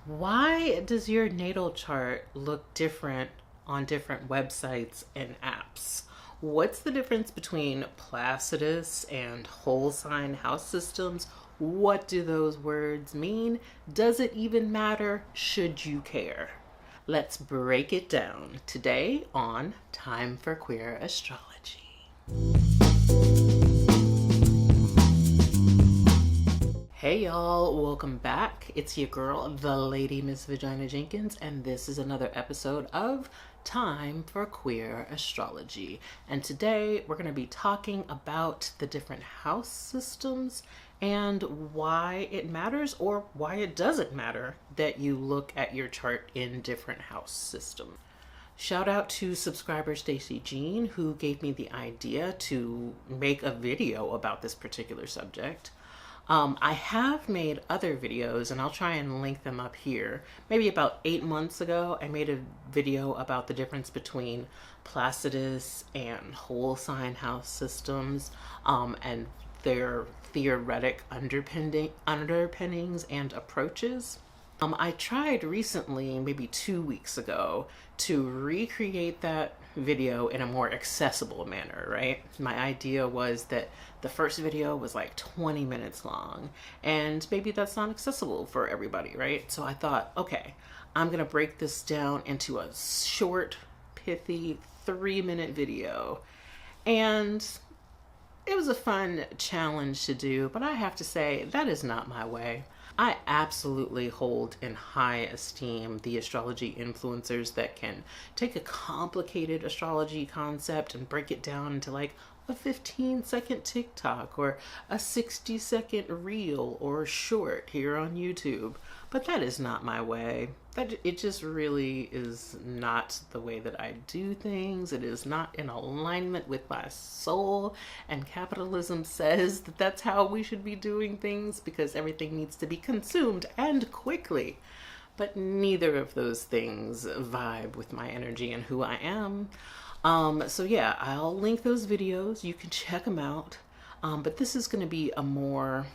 Why does your natal chart look different on different websites and apps? What's the difference between Placidus and whole sign house systems? What do those words mean? Does it even matter? Should you care? Let's break it down today on Time for Queer Astrology. Hey y'all, welcome back. It's your girl, the Lady Miss Vagina Jenkins, and this is another episode of Time for Queer Astrology. And today we're going to be talking about the different house systems and why it matters or why it doesn't matter that you look at your chart in different house systems. Shout out to subscriber Stacy Jean, who gave me the idea to make a video about this particular subject. I have made other videos, and I'll try and link them up here. Maybe about 8 months ago, I made a video about the difference between Placidus and whole sign house systems, and their theoretic underpinnings and approaches. I tried recently, maybe 2 weeks ago, to recreate that video in a more accessible manner, right? My idea was that the first video was like 20 minutes long, and maybe that's not accessible for everybody, right? So I thought, okay, I'm gonna break this down into a short, pithy 3-minute video. And it was a fun challenge to do, but I have to say, that is not my way. I absolutely hold in high esteem the astrology influencers that can take a complicated astrology concept and break it down into like a 15-second TikTok or a 60-second reel or short here on YouTube. But that is not my way. It just really is not the way that I do things. It is not in alignment with my soul, and capitalism says that that's how we should be doing things because everything needs to be consumed and quickly. But neither of those things vibe with my energy and who I am. So yeah, I'll link those videos. You can check them out. But this is going to be a more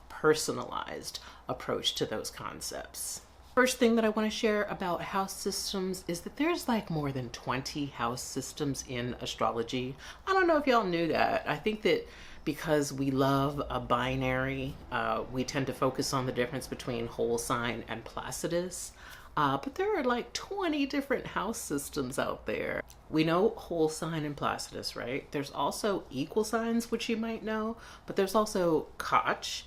personalized approach to those concepts. First thing that I want to share about house systems is that there's like more than 20 house systems in astrology. I don't know if y'all knew that. I think that because we love a binary, we tend to focus on the difference between whole sign and Placidus. But there are like 20 different house systems out there. We know whole sign and Placidus, right? There's also equal signs, which you might know, but there's also Koch,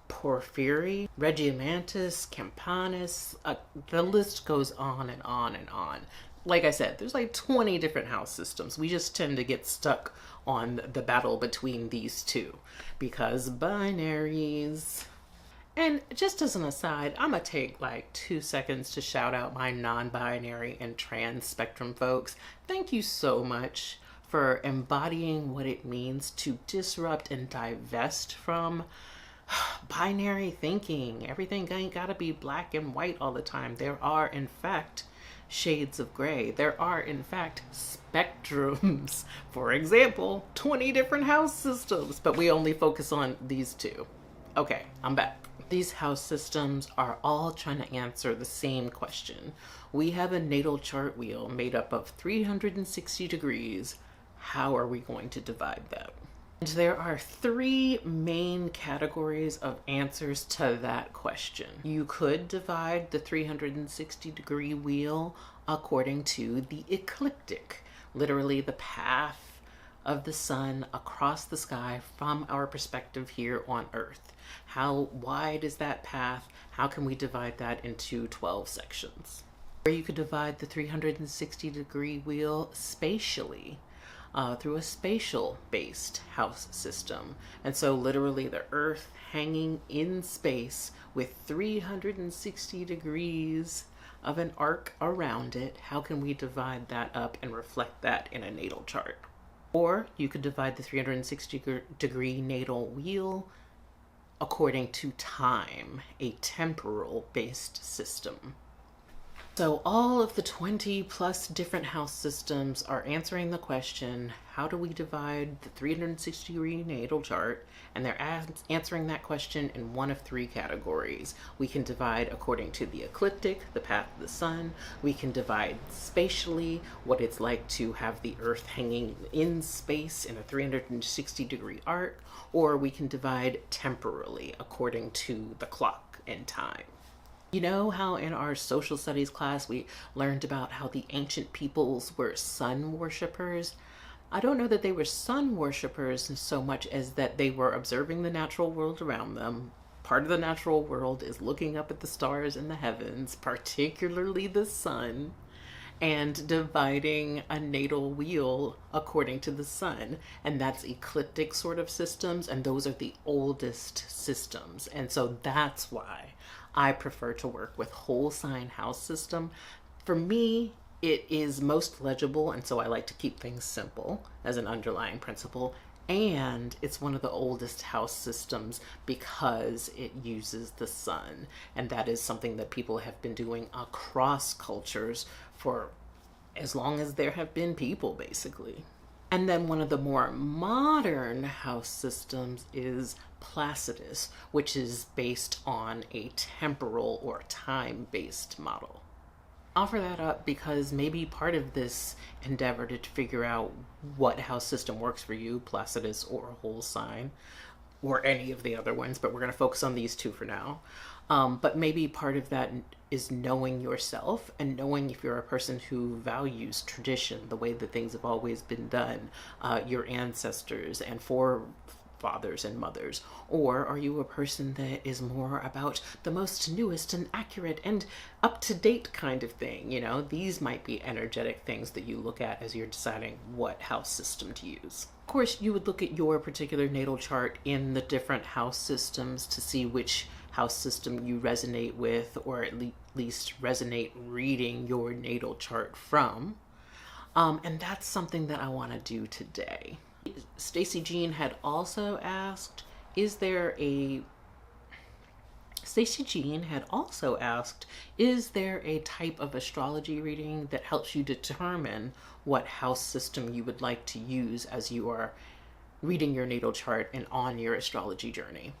Porphyry, Regimentus, Campanus. The list goes on and on and on. Like I said, there's like 20 different house systems. We just tend to get stuck on the battle between these two because binaries. And just as an aside, I'm gonna take like 2 seconds to shout out my non-binary and trans spectrum folks. Thank you so much for embodying what it means to disrupt and divest from binary thinking. Everything ain't gotta be black and white all the time. There are, in fact, shades of gray. There are, in fact, spectrums. For example, 20 different house systems, but we only focus on these two. Okay, I'm back. These house systems are all trying to answer the same question. We have a natal chart wheel made up of 360 degrees. How are we going to divide that? And there are 3 main categories of answers to that question. You could divide the 360-degree wheel according to the ecliptic, literally the path of the sun across the sky from our perspective here on Earth. How wide is that path? How can we divide that into 12 sections? Or you could divide the 360-degree wheel spatially through a spatial-based house system. And so literally the Earth hanging in space with 360 degrees of an arc around it. How can we divide that up and reflect that in a natal chart? Or you could divide the 360-degree natal wheel according to time, a temporal-based system. So, all of the 20 plus different house systems are answering the question, how do we divide the 360-degree natal chart? And they're answering that question in one of three categories. We can divide according to the ecliptic, the path of the sun. We can divide spatially, what it's like to have the earth hanging in space in a 360-degree arc. Or we can divide temporally according to the clock and time. You know how in our social studies class we learned about how the ancient peoples were sun worshippers? I don't know that they were sun worshippers so much as that they were observing the natural world around them. Part of the natural world is looking up at the stars in the heavens, particularly the sun, and dividing a natal wheel according to the sun. And that's ecliptic sort of systems, and those are the oldest systems. And so that's why I prefer to work with whole sign house system. For me, it is most legible, and so I like to keep things simple as an underlying principle. And it's one of the oldest house systems because it uses the sun. And that is something that people have been doing across cultures for as long as there have been people, basically. And then one of the more modern house systems is Placidus, which is based on a temporal or time based model. Offer that up because maybe part of this endeavor to figure out what house system works for you, Placidus or a whole sign, or any of the other ones, but we're going to focus on these two for now. But maybe part of that is knowing yourself and knowing if you're a person who values tradition, the way that things have always been done, your ancestors and forefathers and mothers, or are you a person that is more about the most newest and accurate and up-to-date kind of thing? You know, these might be energetic things that you look at as you're deciding what house system to use. Of course, you would look at your particular natal chart in the different house systems to see which house system you resonate with, or at least resonate reading your natal chart from. And that's something that I want to do today. Stacy Jean had also asked, is there a Stacy Jean had also asked, is there a type of astrology reading that helps you determine what house system you would like to use as you are reading your natal chart and on your astrology journey?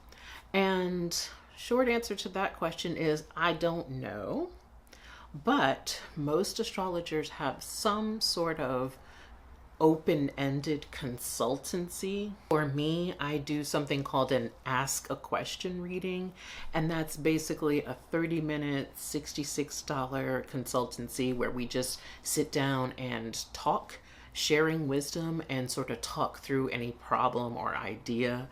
And short answer to that question is I don't know, but most astrologers have some sort of open-ended consultancy. For me, I do something called an ask a question reading, and that's basically a 30-minute $66 consultancy where we just sit down and talk, sharing wisdom and sort of talk through any problem or idea.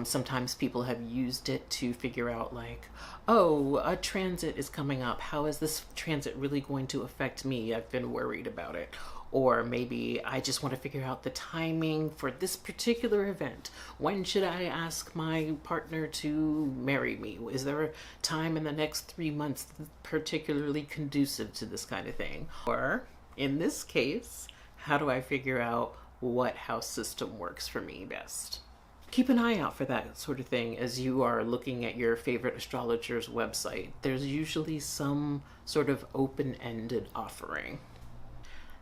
Sometimes people have used it to figure out, like, oh, a transit is coming up. How is this transit really going to affect me? I've been worried about it. Or maybe I just want to figure out the timing for this particular event. When should I ask my partner to marry me? Is there a time in the next 3 months particularly conducive to this kind of thing? Or in this case, how do I figure out what house system works for me best? Keep an eye out for that sort of thing as you are looking at your favorite astrologer's website. There's usually some sort of open-ended offering.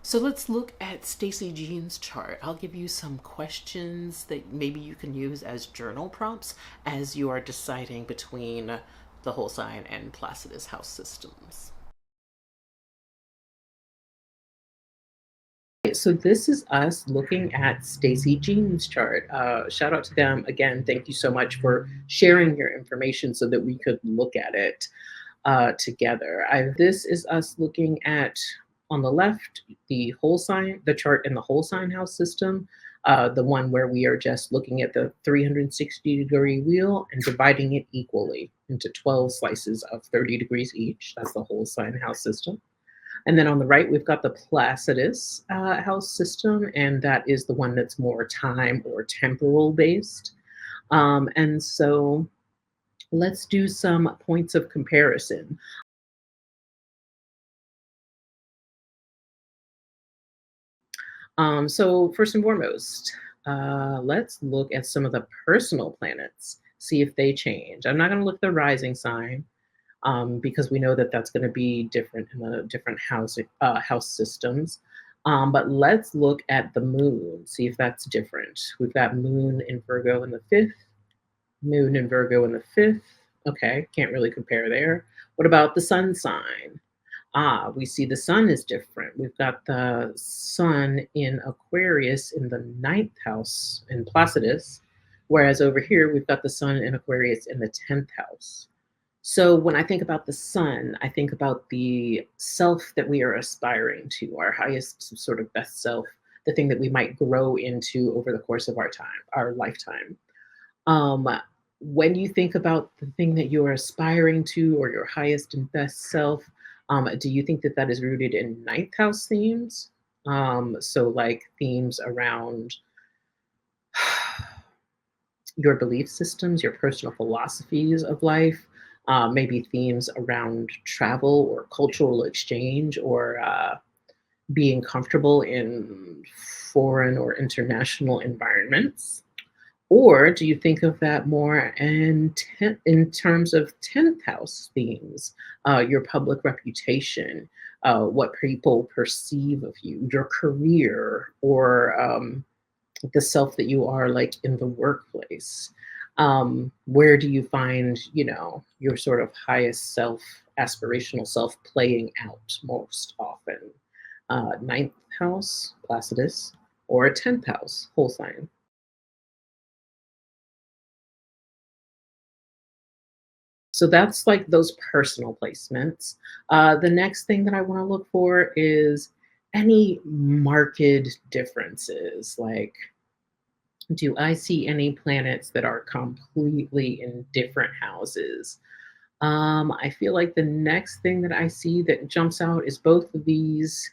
So let's look at Stacy Jean's chart. I'll give you some questions that maybe you can use as journal prompts as you are deciding between the whole sign and Placidus house systems. So this is us looking at Stacy Jean's chart. Shout out to them again. Thank you so much for sharing your information so that we could look at it together. This is us looking at, on the left, the whole sign, the chart in the whole sign house system, the one where we are just looking at the 360-degree wheel and dividing it equally into 12 slices of 30 degrees each. That's the whole sign house system. And then on the right, we've got the Placidus house system, and that is the one that's more time or temporal based. And so let's do some points of comparison. So first and foremost, let's look at some of the personal planets, see if they change. I'm not going to look at the rising sign. because we know that that's going to be different in the different house systems. But let's look at the moon, see if that's different. We've got moon in Virgo in the fifth, moon in Virgo in the fifth. Okay, can't really compare there. What about the sun sign? We see the sun is different. We've got the sun in Aquarius in the ninth house in Placidus, whereas over here we've got the sun in Aquarius in the 10th house. So when I think about the sun, I think about the self that we are aspiring to, our highest sort of best self, the thing that we might grow into over the course of our time, our lifetime. Um, when you think about the thing that you are aspiring to or your highest and best self, do you think that that is rooted in ninth house themes? So like themes around your belief systems, your personal philosophies of life, maybe themes around travel or cultural exchange or being comfortable in foreign or international environments? Or do you think of that more in terms of 10th house themes, your public reputation, what people perceive of you, your career, or the self that you are like in the workplace? Where do you find, your sort of highest self, aspirational self playing out most often? Ninth house, Placidus, or 10th house, whole sign? So that's like those personal placements. The next thing that I want to look for is any marked differences. Like, do I see any planets that are completely in different houses? I feel like the next thing that I see that jumps out is both of these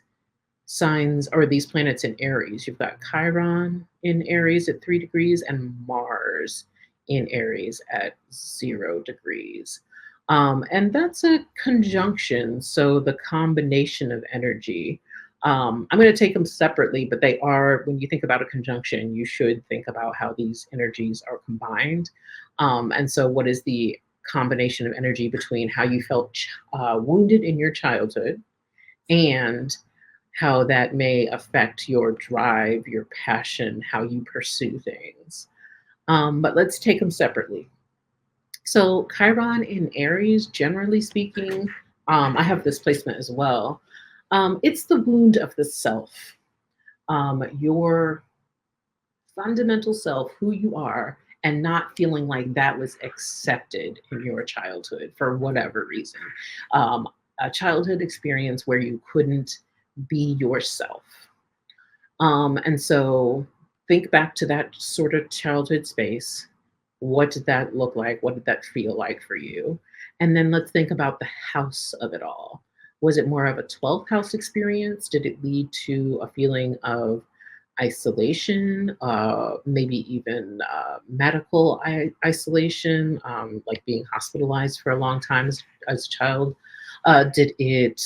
signs or these planets in Aries. You've got Chiron in Aries at 3 degrees and Mars in Aries at 0 degrees. And that's a conjunction. So the combination of energy. I'm going to take them separately, but they are, when you think about a conjunction, you should think about how these energies are combined. And so, what is the combination of energy between how you felt wounded in your childhood and how that may affect your drive, your passion, how you pursue things. But let's take them separately. So, Chiron in Aries, generally speaking, I have this placement as well. It's the wound of the self, your fundamental self, who you are, and not feeling like that was accepted in your childhood for whatever reason. Um, a childhood experience where you couldn't be yourself. And so think back to that sort of childhood space. What did that look like? What did that feel like for you? And then let's think about the house of it all. Was it more of a 12th house experience? Did it lead to a feeling of isolation, maybe even medical isolation, like being hospitalized for a long time as a child? Did it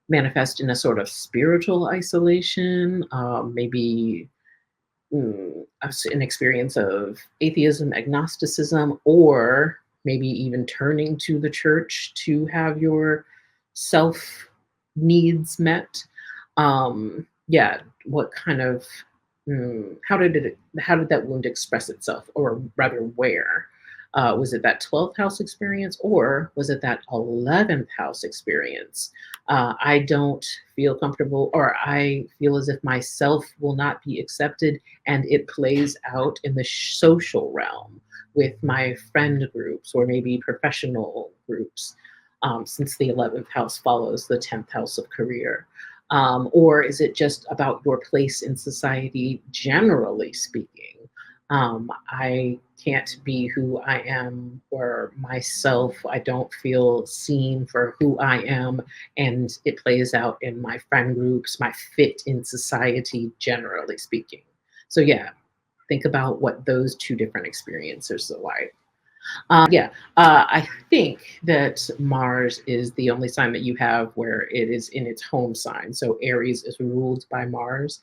manifest in a sort of spiritual isolation, maybe an experience of atheism, agnosticism, or maybe even turning to the church to have your self needs met? Yeah, what kind of how did that wound express itself, or rather, where? Was it that 12th house experience, or was it that 11th house experience? I don't feel comfortable, or I feel as if myself will not be accepted, and it plays out in the social realm with my friend groups or maybe professional groups, since the 11th house follows the 10th house of career. Or is it just about your place in society, generally speaking? I can't be who I am or myself. I don't feel seen for who I am. And it plays out in my friend groups, my fit in society, generally speaking. So, yeah, think about what those two different experiences are like. Yeah, I think that Mars is the only sign that you have where it is in its home sign. So Aries is ruled by Mars.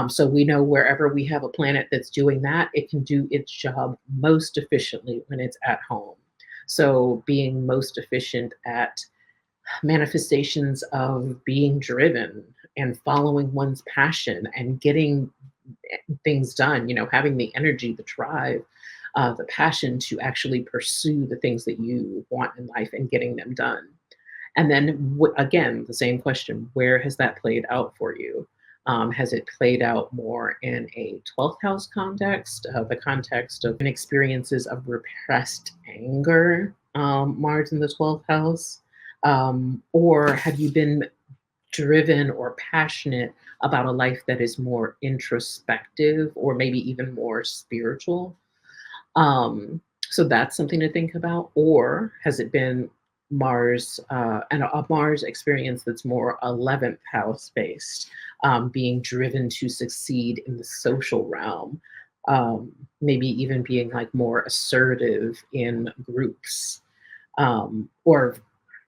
So we know wherever we have a planet that's doing that, it can do its job most efficiently when it's at home. So being most efficient at manifestations of being driven and following one's passion and getting things done, having the energy, the drive, the passion to actually pursue the things that you want in life and getting them done. And then again, the same question: where has that played out for you? Has it played out more in a 12th house context, the context of experiences of repressed anger, Mars in the 12th house? Or have you been driven or passionate about a life that is more introspective or maybe even more spiritual? So that's something to think about. Or has it been Mars and a Mars experience that's more 11th house based, being driven to succeed in the social realm, maybe even being like more assertive in groups, or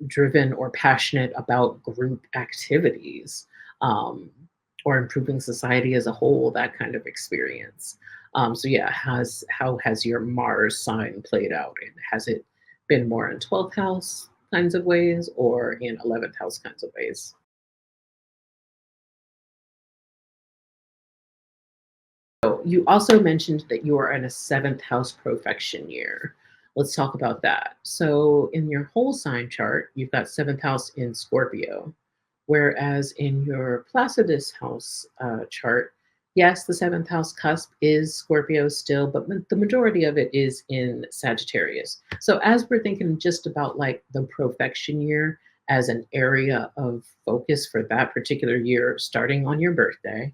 driven or passionate about group activities, um, or improving society as a whole, that kind of experience. So yeah, how has your Mars sign played out? And has it been more in 12th house kinds of ways or in 11th house kinds of ways? So you also mentioned that you are in a seventh house profection year. Let's talk about that. So in your whole sign chart, you've got seventh house in Scorpio, whereas in your Placidus house chart, yes, the seventh house cusp is Scorpio still, but the majority of it is in Sagittarius. So as we're thinking just about like the profection year as an area of focus for that particular year, starting on your birthday,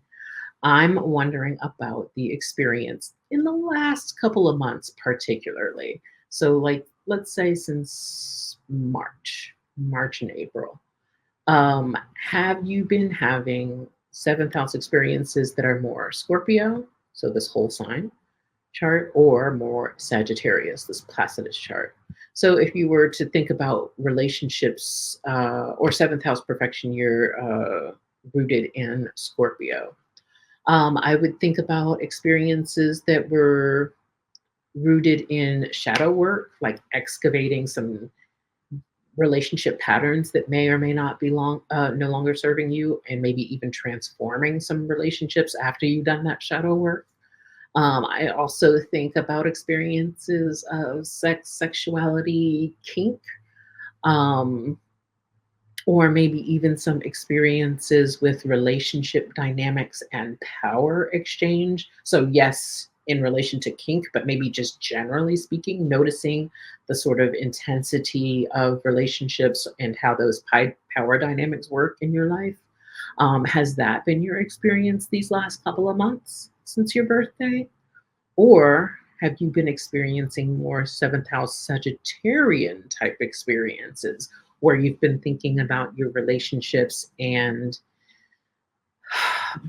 I'm wondering about the experience in the last couple of months, particularly. So, like, let's say since March and April. Have you been having seventh house experiences that are more Scorpio, so this whole sign chart, or more Sagittarius, this Placidus chart? So, if you were to think about relationships or seventh house perfection year rooted in Scorpio, I would think about experiences that were rooted in shadow work, like excavating some relationship patterns that may or may not be no longer serving you, and maybe even transforming some relationships after you've done that shadow work. I also think about experiences of sex, sexuality, kink, um, or maybe even some experiences with relationship dynamics and power exchange. So, yes, in relation to kink, but maybe just generally speaking, noticing the sort of intensity of relationships and how those power dynamics work in your life. Has that been your experience these last couple of months since your birthday? Or have you been experiencing more seventh house Sagittarian type experiences where you've been thinking about your relationships and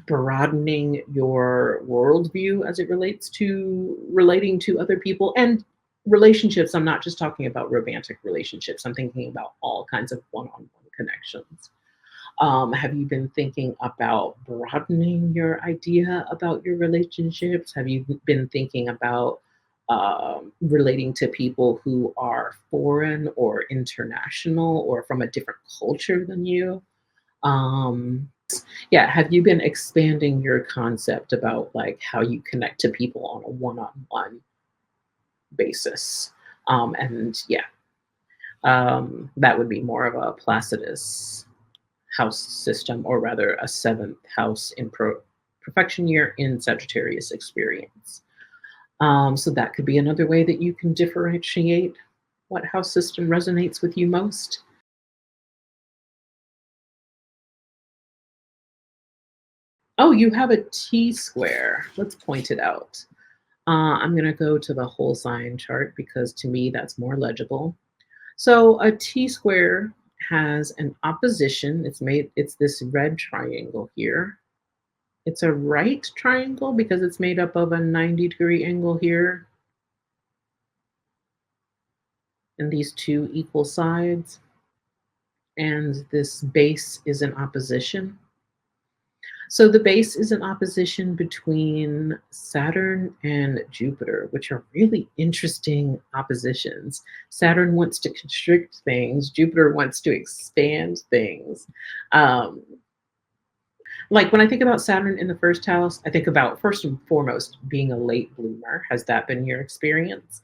broadening your worldview as it relates to relating to other people and relationships? I'm not just talking about romantic relationships, I'm thinking about all kinds of one on one connections. Have you been thinking about broadening your idea about your relationships? Have you been thinking about relating to people who are foreign or international or from a different culture than you? Um, yeah, have you been expanding your concept about like how you connect to people on a one-on-one basis? And yeah, that would be more of a Placidus house system, or rather a seventh house in perfection year in Sagittarius experience. So that could be another way that you can differentiate what house system resonates with you most. Oh, you have a T square. Let's point it out. I'm going to go to the whole sign chart because to me that's more legible. So a T square has an opposition. It's this red triangle here. It's a right triangle because it's made up of a 90-degree angle here and these two equal sides, and this base is in opposition. So the base is an opposition between Saturn and Jupiter, which are really interesting oppositions. Saturn wants to constrict things, Jupiter wants to expand things. Um, like when I think about Saturn in the first house, I think about first and foremost being a late bloomer. Has that been your experience?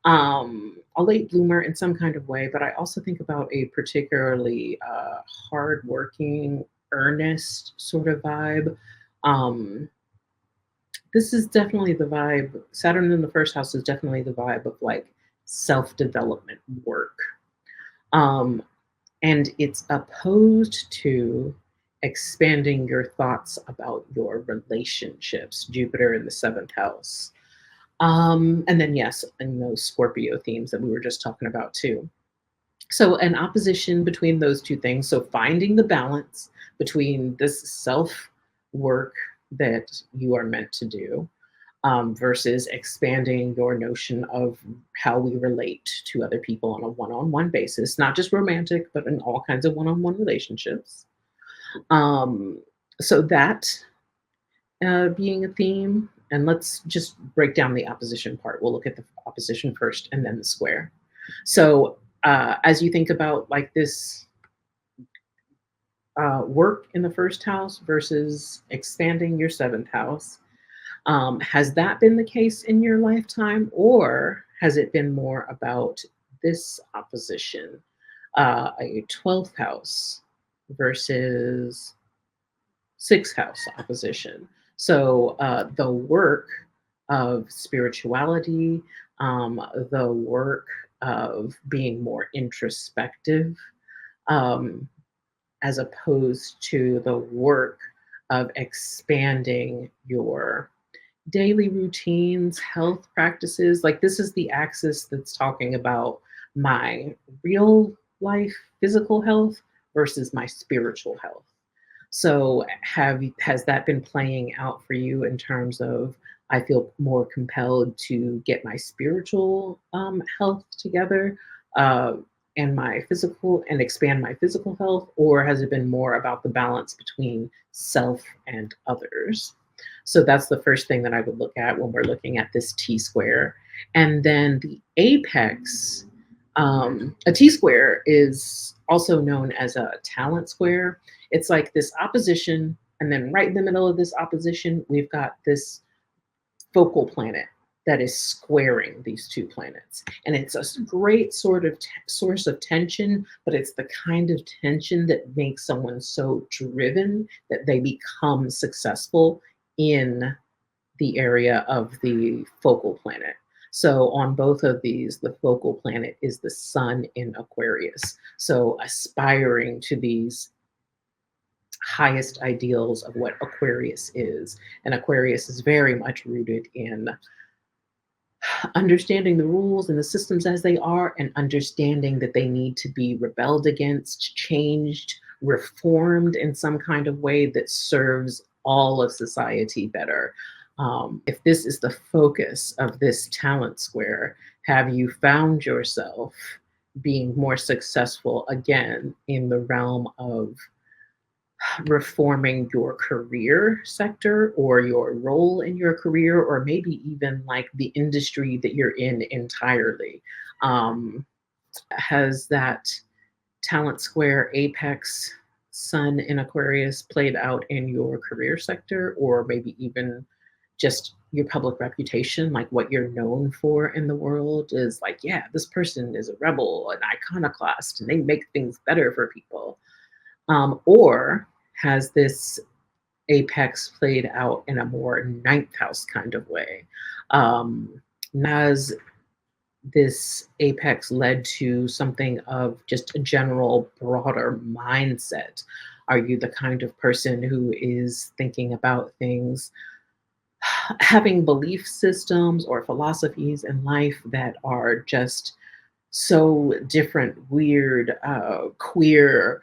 A late bloomer in some kind of way, but I also think about a particularly hardworking, earnest sort of vibe. Um, this is definitely the vibe. Saturn in the first house is definitely the vibe of like self development work. Um, and it's opposed to expanding your thoughts about your relationships, Jupiter in the seventh house. And then, yes, and those Scorpio themes that we were just talking about too. So, an opposition between those two things. So, finding the balance between this self work that you are meant to do versus expanding your notion of how we relate to other people on a one on one basis, not just romantic, but in all kinds of one on one relationships. Um, so, that being a theme. And let's just break down the opposition part. We'll look at the opposition first and then the square. So, as you think about like this work in the first house versus expanding your seventh house, has that been the case in your lifetime, or has it been more about this opposition, a 12th house versus sixth house opposition? So the work of spirituality, the work of being more introspective, um, as opposed to the work of expanding your daily routines, health practices. Like this is the axis that's talking about my real life physical health versus my spiritual health. So has that been playing out for you in terms of I feel more compelled to get my spiritual health together uh, and my physical and expand my physical health, or has it been more about the balance between self and others? So that's the first thing that I would look at when we're looking at this T square. And then the apex, a T square is also known as a talent square. It's like this opposition, and then right in the middle of this opposition, we've got this focal planet that is squaring these two planets. And it's a great sort of source of tension, but it's the kind of tension that makes someone so driven that they become successful in the area of the focal planet. So on both of these, the focal planet is the sun in Aquarius. So aspiring to these highest ideals of what Aquarius is. And Aquarius is very much rooted in understanding the rules and the systems as they are and understanding that they need to be rebelled against, changed, reformed in some kind of way that serves all of society better. If this is the focus of this talent square, have you found yourself being more successful again in the realm of reforming your career sector or your role in your career, or maybe even like the industry that you're in entirely? Um, has that talent square apex sun in Aquarius played out in your career sector, or maybe even just your public reputation, like what you're known for in the world is like, yeah, this person is a rebel, an iconoclast, and they make things better for people? Or has this apex played out in a more ninth house kind of way? Has this apex led to something of just a general broader mindset? Are you the kind of person who is thinking about things, having belief systems or philosophies in life that are just so different, weird, queer,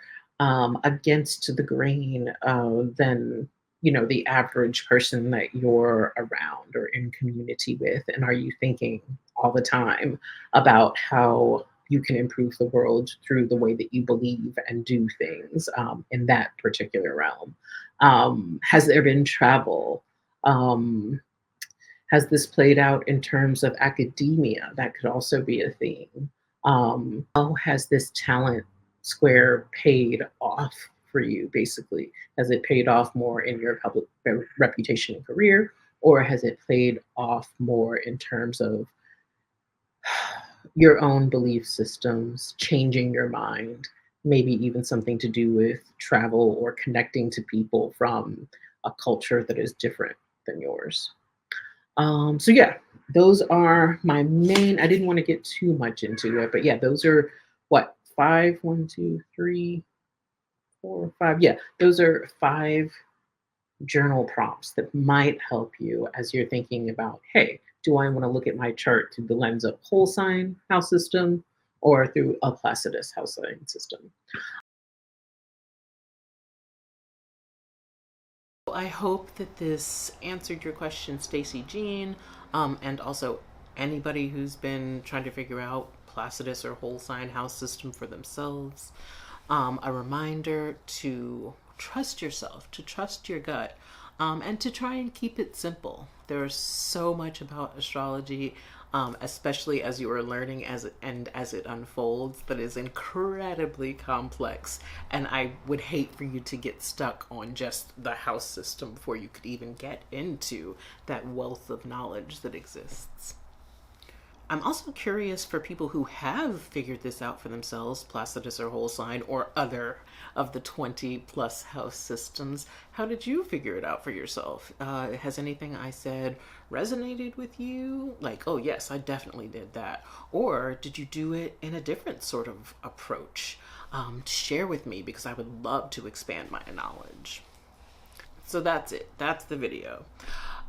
against the grain than the average person that you're around or in community with? And are you thinking all the time about how you can improve the world through the way that you believe and do things in that particular realm. Has there been travel? Um, has this played out in terms of academia? That could also be a theme. How has this talent square paid off for you, basically? Has it paid off more in your public reputation and career, or has it played off more in terms of your own belief systems, changing your mind, maybe even something to do with travel or connecting to people from a culture that is different than yours? So yeah, those are my main. I didn't want to get too much into it, but yeah, those are what, five, one, two, three, four, five. Yeah, those are five journal prompts that might help you as you're thinking about, hey, do I want to look at my chart through the lens of whole sign house system or through a Placidus house sign system? I hope that this answered your question, Stacy Jean, and also anybody who's been trying to figure out Placidus or whole sign house system for themselves. A reminder to trust yourself, to trust your gut, and to try and keep it simple. There's so much about astrology, especially as you are learning as it unfolds, that is incredibly complex. And I would hate for you to get stuck on just the house system before you could even get into that wealth of knowledge that exists. I'm also curious for people who have figured this out for themselves, Placidus or whole sign, or other of the 20 plus house systems. How did you figure it out for yourself? Has anything I said resonated with you? Like, oh, yes, I definitely did that. Or did you do it in a different sort of approach? Share with me because I would love to expand my knowledge. So that's it. That's the video.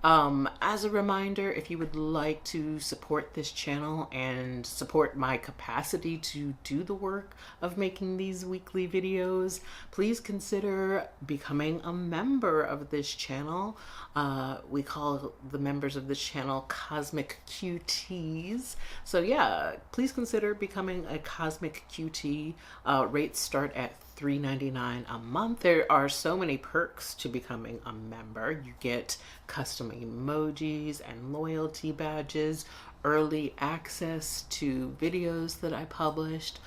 As a reminder, if you would like to support this channel and support my capacity to do the work of making these weekly videos, please consider becoming a member of this channel. We call the members of this channel Cosmic QTs. So yeah, please consider becoming a Cosmic QT. Rates start at $3.99 a month. There are so many perks to becoming a member. You get custom emojis and loyalty badges, early access to videos that I published.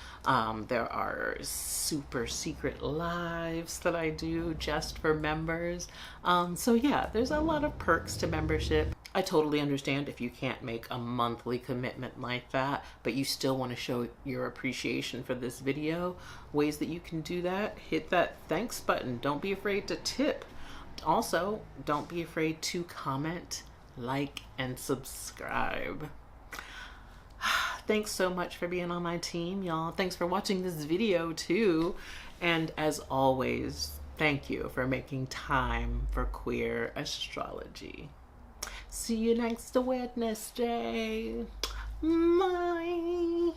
There are super secret lives that I do just for members. So yeah, there's a lot of perks to membership. I totally understand if you can't make a monthly commitment like that, but you still want to show your appreciation for this video. Ways that you can do that: hit that thanks button. Don't be afraid to tip. Also, don't be afraid to comment, like, and subscribe. Thanks so much for being on my team, y'all. Thanks for watching this video, too. And as always, thank you for making time for queer astrology. See you next Wednesday. Bye.